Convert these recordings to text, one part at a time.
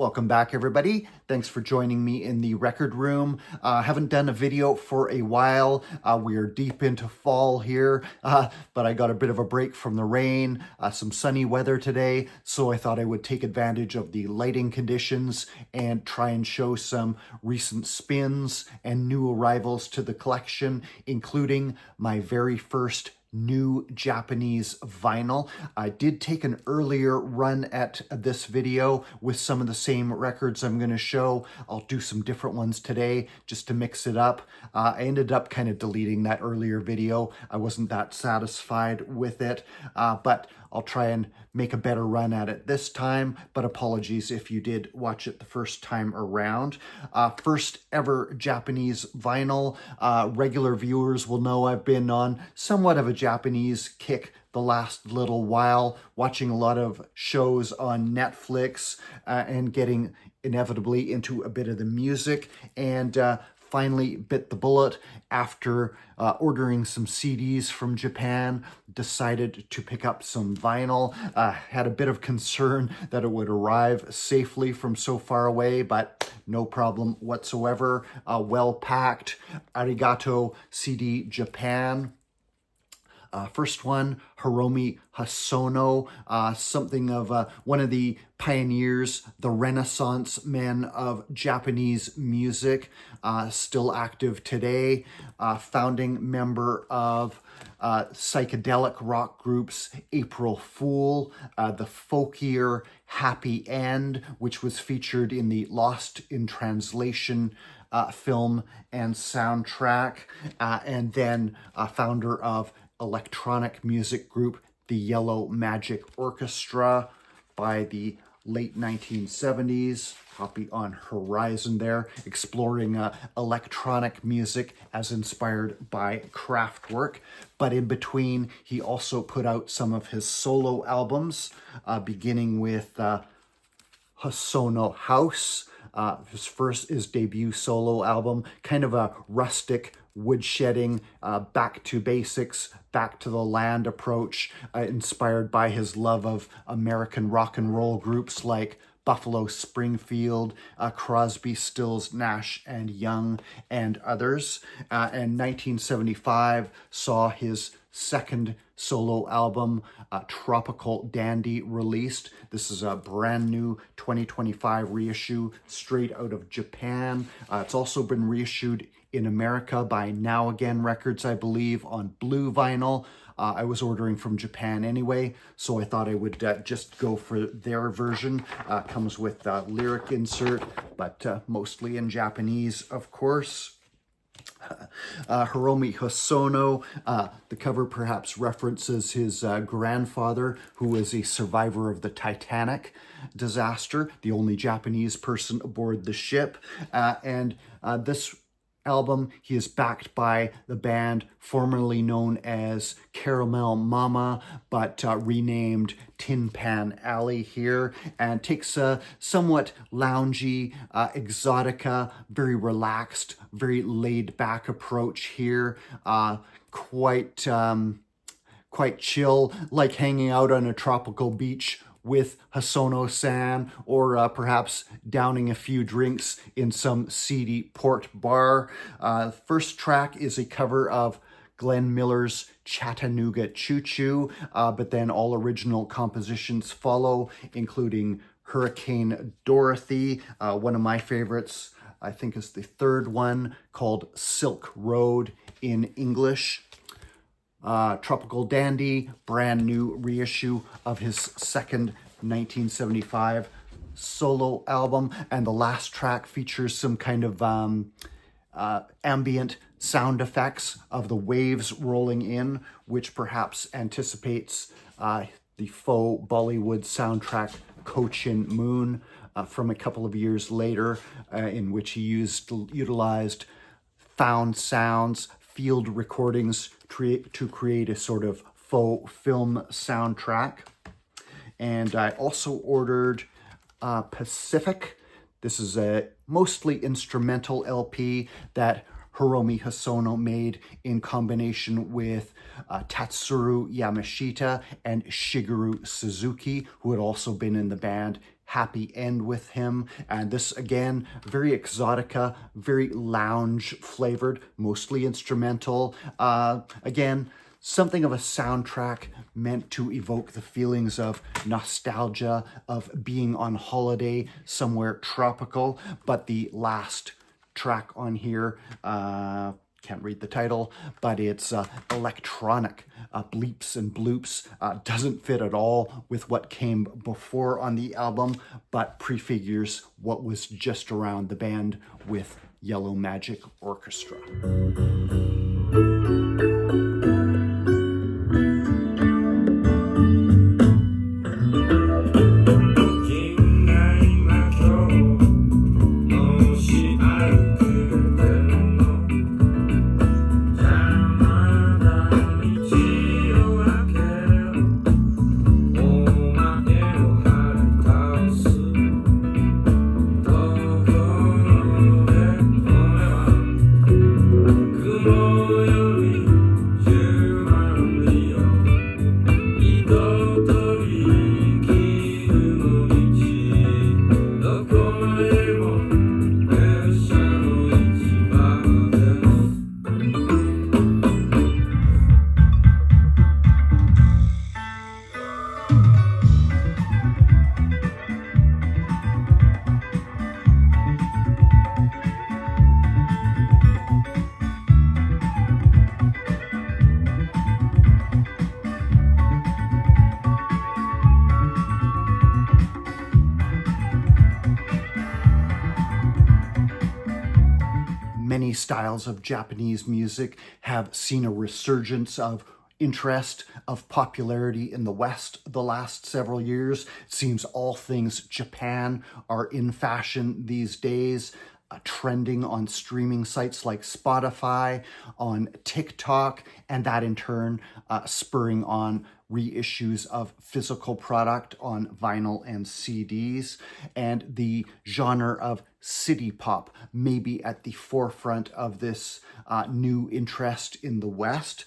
Welcome back, everybody. Thanks for joining me in the record room. Haven't done a video for a while. We are deep into fall here, but I got a bit of a break from the rain, some sunny weather today, so I thought I would take advantage of the lighting conditions and try and show some recent spins and new arrivals to the collection, including my very first new Japanese vinyl. I did take an earlier run at this video with some of the same records I'm going to show. I'll do some different ones today just to mix it up. I ended up kind of deleting that earlier video. I wasn't that satisfied with it, but I'll try and make a better run at it this time, but apologies if you did watch it the first time around. First ever Japanese vinyl. Regular viewers will know I've been on somewhat of a Japanese kick the last little while, watching a lot of shows on Netflix and getting inevitably into a bit of the music, and finally bit the bullet after ordering some CDs from Japan, decided to pick up some vinyl. Had a bit of concern that it would arrive safely from so far away, but no problem whatsoever. Well packed. Arigato CD Japan. First one, Haruomi Hosono, something of one of the pioneers, the Renaissance men of Japanese music, still active today, founding member of psychedelic rock groups April Fool, the folkier Happy End, which was featured in the Lost in Translation film and soundtrack, and then founder of electronic music group, the Yellow Magic Orchestra, by the late 1970s. Copy on Horizon there, exploring electronic music as inspired by Kraftwerk. But in between, he also put out some of his solo albums, beginning with Hosono House. His debut solo album, kind of a rustic woodshedding, back to basics, back to the land approach, inspired by his love of American rock and roll groups like Buffalo Springfield, Crosby, Stills, Nash and Young, and others. And 1975 saw his second solo album, Tropical Dandy, released. This is a brand new 2025 reissue straight out of Japan. It's also been reissued in America by Now Again Records, I believe, on blue vinyl. I was ordering from Japan anyway, so I thought I would just go for their version. Comes with lyric insert, but mostly in Japanese, of course. Haruomi Hosono, the cover perhaps references his grandfather, who was a survivor of the Titanic disaster, the only Japanese person aboard the ship. And this album, he is backed by the band formerly known as Caramel Mama, but renamed Tin Pan Alley here, and takes a somewhat loungy, exotica, very relaxed, very laid-back approach here. Quite chill, like hanging out on a tropical beach with Hosono-san, or perhaps downing a few drinks in some seedy port bar. First track is a cover of Glenn Miller's Chattanooga Choo Choo, but then all original compositions follow, including Hurricane Dorothy, one of my favorites, I think is the third one, called Silk Road in English. Tropical Dandy, brand new reissue of his second 1975 solo album, and the last track features some kind of ambient sound effects of the waves rolling in, which perhaps anticipates the faux Bollywood soundtrack Cochin Moon from a couple of years later, in which he utilized found sounds, field recordings to create a sort of faux film soundtrack. And I also ordered Pacific. This is a mostly instrumental LP that Haruomi Hosono made in combination with Tatsuro Yamashita and Shigeru Suzuki, who had also been in the band Happy End with him. And this, again, very exotica, very lounge flavored, mostly instrumental. Again, something of a soundtrack meant to evoke the feelings of nostalgia, of being on holiday somewhere tropical. But the last track on here, can't read the title, but it's electronic, bleeps and bloops. Doesn't fit at all with what came before on the album, but prefigures what was just around the band with Yellow Magic Orchestra. Many styles of Japanese music have seen a resurgence of interest, of popularity in the West the last several years. It seems all things Japan are in fashion these days, trending on streaming sites like Spotify, on TikTok, and that in turn spurring on reissues of physical product on vinyl and CDs. And the genre of city pop may be at the forefront of this new interest in the West.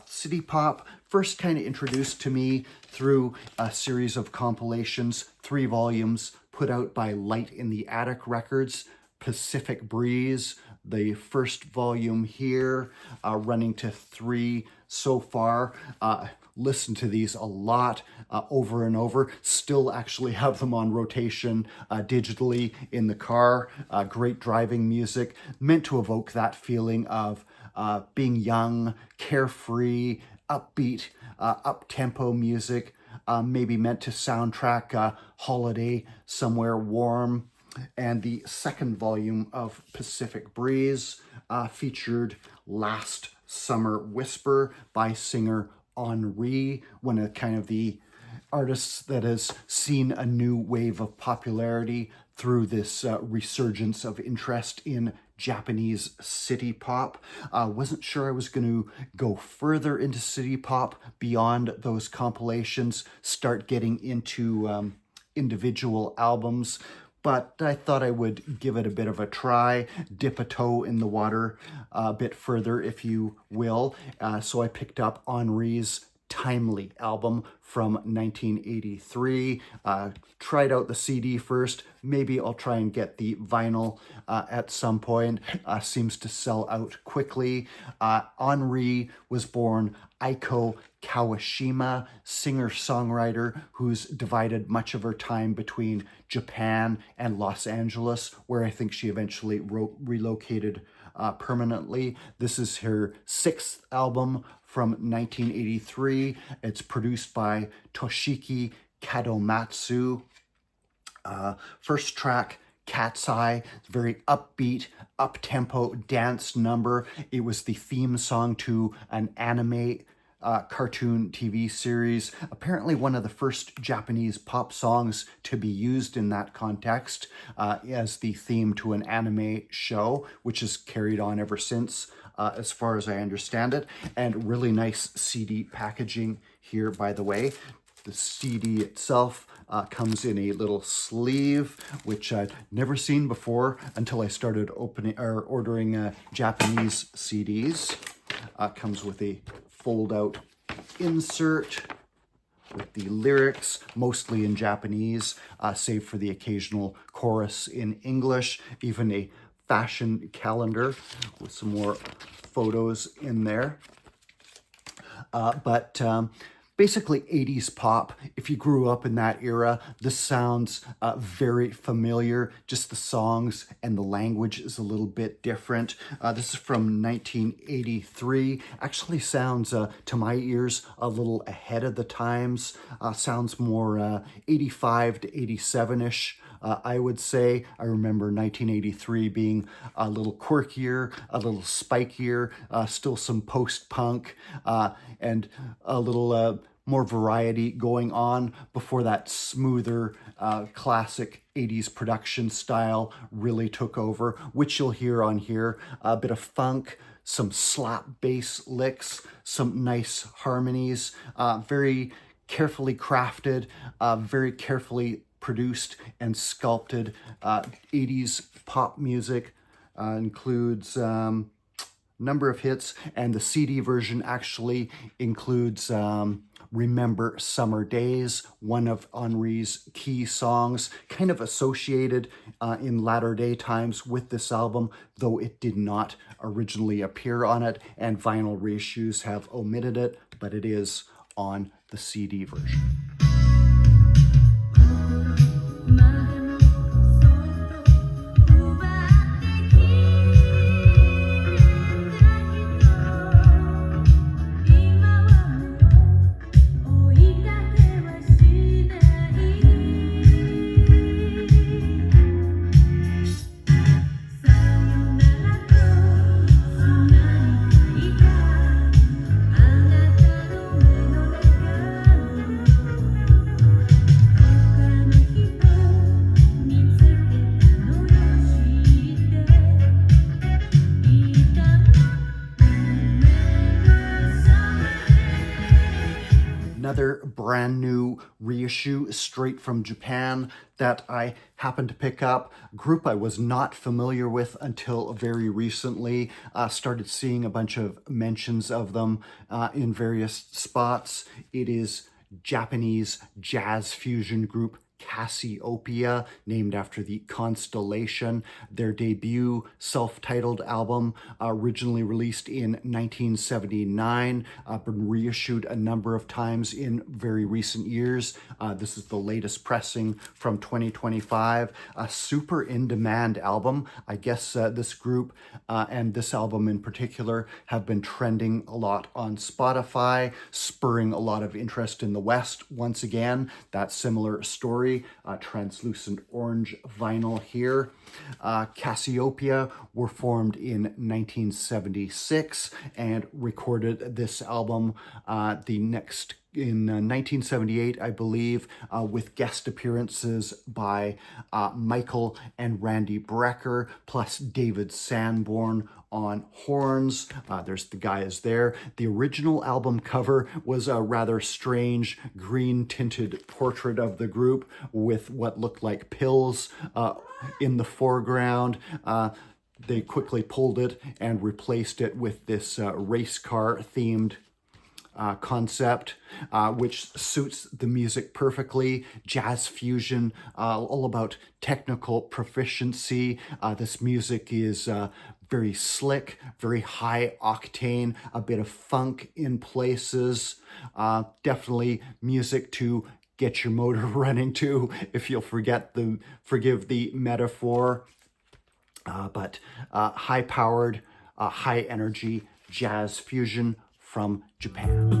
City pop first kind of introduced to me through a series of compilations, 3 volumes put out by Light in the Attic Records. Pacific Breeze, the first volume here, running to 3 so far. Listen to these a lot over and over. Still actually have them on rotation digitally in the car. Great driving music, meant to evoke that feeling of being young, carefree, upbeat, up-tempo music, maybe meant to soundtrack a holiday somewhere warm. And the second volume of Pacific Breeze featured Last Summer Whisper by singer Anri, one of kind of the artists that has seen a new wave of popularity through this resurgence of interest in Japanese city pop. Wasn't sure I was going to go further into city pop beyond those compilations, start getting into individual albums, but I thought I would give it a bit of a try, dip a toe in the water a bit further, if you will. So I picked up Anri's Timely album from 1983. Tried out the CD first. Maybe I'll try and get the vinyl at some point. Seems to sell out quickly. Anri was born Aiko Kawashima, singer-songwriter who's divided much of her time between Japan and Los Angeles, where I think she eventually relocated permanently. This is her 6th album from 1983. It's produced by Toshiki Kadomatsu. First track, Cat's Eye, very upbeat, up-tempo dance number. It was the theme song to an anime cartoon TV series. Apparently one of the first Japanese pop songs to be used in that context as the theme to an anime show, which has carried on ever since, as far as I understand it. And really nice CD packaging here, by the way. The CD itself, Comes in a little sleeve, which I'd never seen before until I started ordering Japanese CDs. Comes with a fold-out insert with the lyrics, mostly in Japanese, save for the occasional chorus in English, even a fashion calendar with some more photos in there. Basically 80s pop. If you grew up in that era, this sounds very familiar. Just the songs and the language is a little bit different. This is from 1983. Actually sounds, to my ears, a little ahead of the times. Sounds more 85 to 87-ish. I would say. I remember 1983 being a little quirkier, a little spikier, still some post-punk, and a little more variety going on before that smoother, classic 80s production style really took over, which you'll hear on here. A bit of funk, some slap bass licks, some nice harmonies, very carefully crafted, very carefully produced and sculpted 80s pop music. Includes number of hits, and the CD version actually includes Remember Summer Days, one of Anri's key songs, kind of associated in latter day times with this album, though it did not originally appear on it, and vinyl reissues have omitted it, but it is on the CD version. Another brand new reissue straight from Japan that I happened to pick up. A group I was not familiar with until very recently. Started seeing a bunch of mentions of them in various spots. It is Japanese jazz fusion group Casiopea, named after the constellation. Their debut self-titled album, originally released in 1979, been reissued a number of times in very recent years. This is the latest pressing from 2025. A super in-demand album. I guess this group and this album in particular have been trending a lot on Spotify, spurring a lot of interest in the West once again. That similar story. Translucent orange vinyl here. Casiopea were formed in 1976 and recorded this album in 1978, I believe, with guest appearances by Michael and Randy Brecker, plus David Sanborn on horns. There's the guys there. The original album cover was a rather strange green-tinted portrait of the group with what looked like pills in the foreground. They quickly pulled it and replaced it with this race car themed concept, which suits the music perfectly. Jazz fusion, all about technical proficiency. This music is very slick, very high octane, a bit of funk in places. Definitely music to get your motor running to, if you'll forgive the metaphor. But high-powered, high-energy jazz fusion from Japan.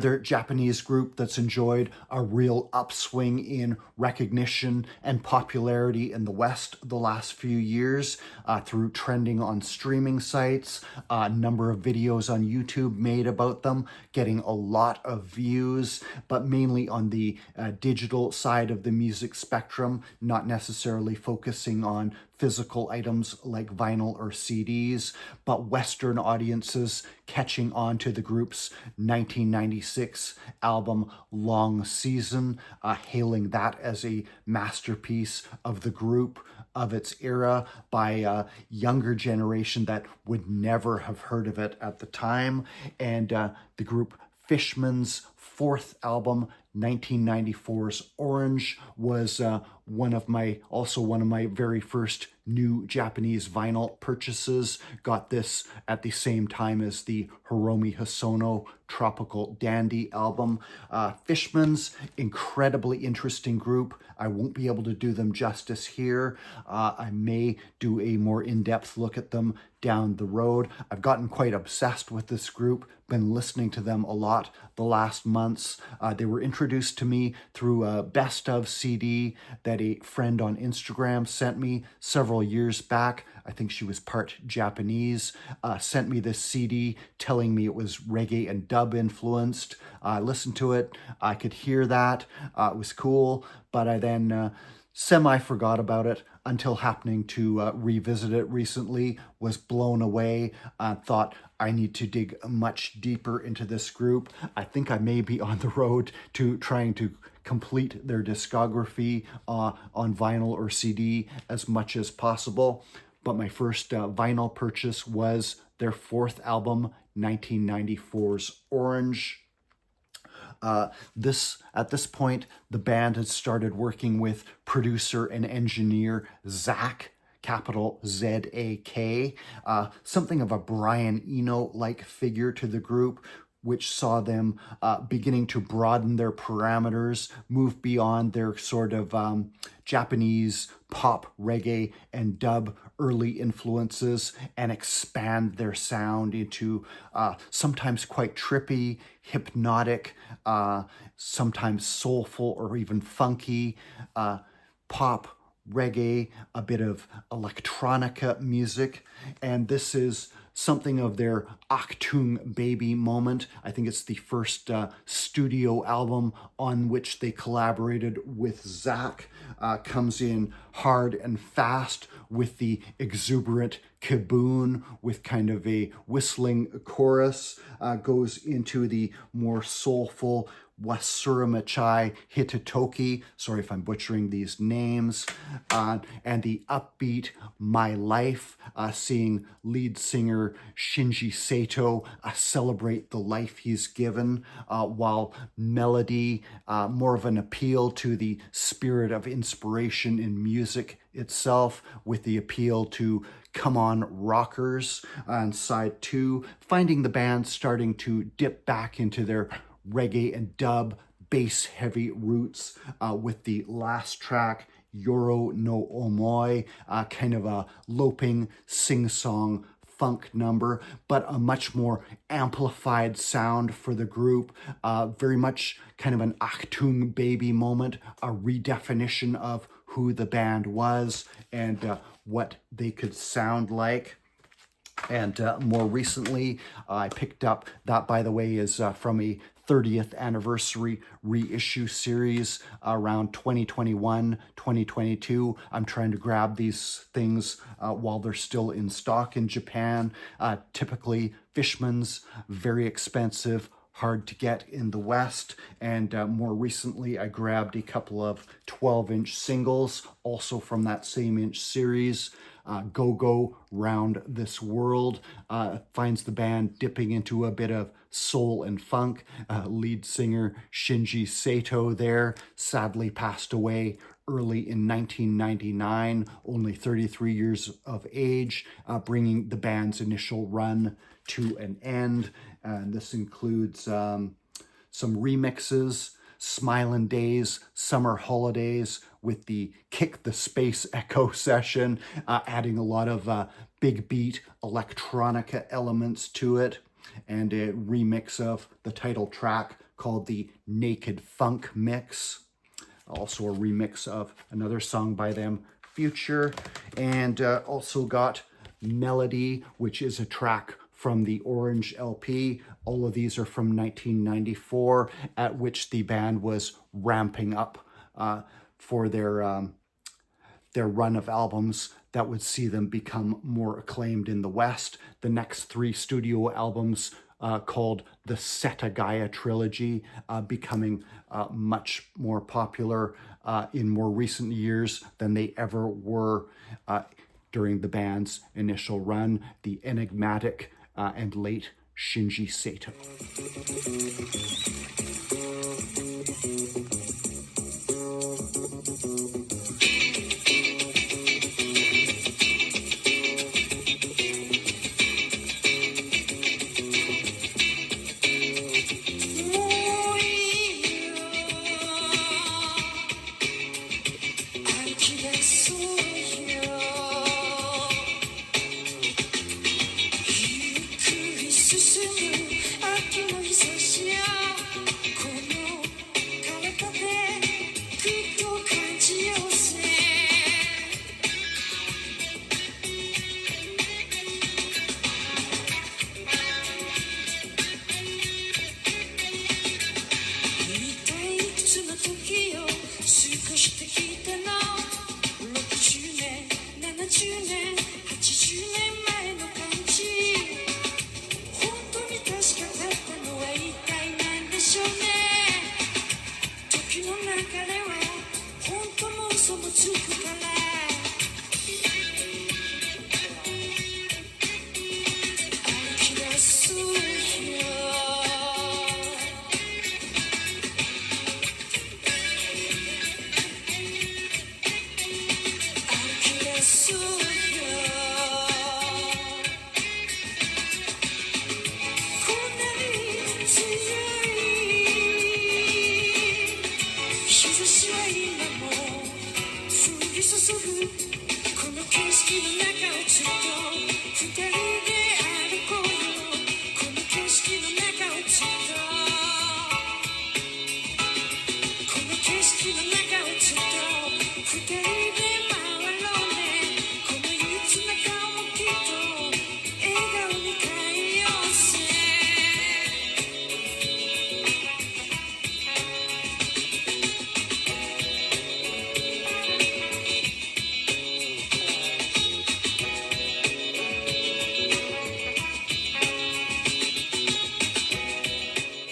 Another Japanese group that's enjoyed a real upswing in recognition and popularity in the West the last few years through trending on streaming sites, a number of videos on YouTube made about them, getting a lot of views, but mainly on the digital side of the music spectrum, not necessarily focusing on physical items like vinyl or CDs, but Western audiences catching on to the group's 1996 album Long Season, hailing that as a masterpiece of the group of its era by a younger generation that would never have heard of it at the time. And the group Fishmans' fourth album, 1994's Orange, was one of my very first new Japanese vinyl purchases. Got this at the same time as the Haruomi Hosono Tropical Dandy album. Fishmans, incredibly interesting group. I won't be able to do them justice here. I may do a more in-depth look at them down the road. I've gotten quite obsessed with this group, been listening to them a lot the last months. They were introduced to me through a best of CD that a friend on Instagram sent me several years back. I think she was part Japanese, sent me this CD telling me it was reggae and dub influenced. I listened to it. I could hear that. It was cool, but I then semi-forgot about it until happening to revisit it recently, was blown away, thought I need to dig much deeper into this group. I think I may be on the road to trying to complete their discography on vinyl or CD as much as possible. But my first vinyl purchase was their fourth album, 1994's Orange. At this point, the band had started working with producer and engineer Zak, capital Z-A-K, something of a Brian Eno-like figure to the group, which saw them beginning to broaden their parameters, move beyond their sort of Japanese pop, reggae, and dub early influences and expand their sound into sometimes quite trippy, hypnotic, sometimes soulful or even funky pop, reggae, a bit of electronica music. And this is something of their Achtung Baby moment. I think it's the first studio album on which they collaborated with Zak. Comes in hard and fast with the exuberant kaboom with kind of a whistling chorus, goes into the more soulful Wasuramachai Hitatoki, sorry if I'm butchering these names, and the upbeat My Life, seeing lead singer Shinji Sato celebrate the life he's given, while melody, more of an appeal to the spirit of inspiration in music itself, with the appeal to Come On Rockers on side 2, finding the band starting to dip back into their reggae and dub bass heavy roots, with the last track Yoro no Omoi, kind of a loping sing-song funk number, but a much more amplified sound for the group, very much kind of an Achtung Baby moment, a redefinition of who the band was and what they could sound like. And more recently, I picked up, that by the way is from a 30th anniversary reissue series around 2021, 2022. I'm trying to grab these things while they're still in stock in Japan. Typically, Fishmans, very expensive, hard to get in the West. And more recently, I grabbed a couple of 12-inch singles, also from that same inch series. Go Round This World finds the band dipping into a bit of soul and funk. Lead singer Shinji Sato there sadly passed away early in 1999, only 33 years of age, bringing the band's initial run to an end. And this includes some remixes, Smilin' Days, Summer Holidays, with the Kick the Space Echo session, adding a lot of big beat electronica elements to it, and a remix of the title track, called the Naked Funk Mix. Also a remix of another song by them, Future. And also got Melody, which is a track from the Orange LP. All of these are from 1994, at which the band was ramping up for their run of albums that would see them become more acclaimed in the West. The next 3 studio albums called the Setagaya Trilogy, becoming much more popular in more recent years than they ever were during the band's initial run. The enigmatic and late Shinji Sato.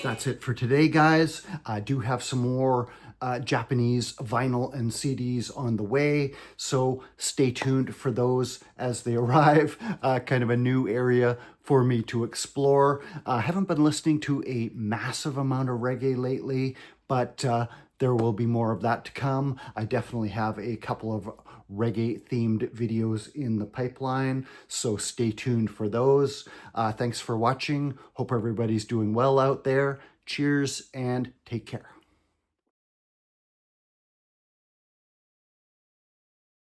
That's it for today, guys. I do have some more Japanese vinyl and CDs on the way, so stay tuned for those as they arrive. Kind of a new area for me to explore. I haven't been listening to a massive amount of reggae lately, but there will be more of that to come. I definitely have a couple of reggae-themed videos in the pipeline, so stay tuned for those. Thanks for watching. Hope everybody's doing well out there. Cheers and take care.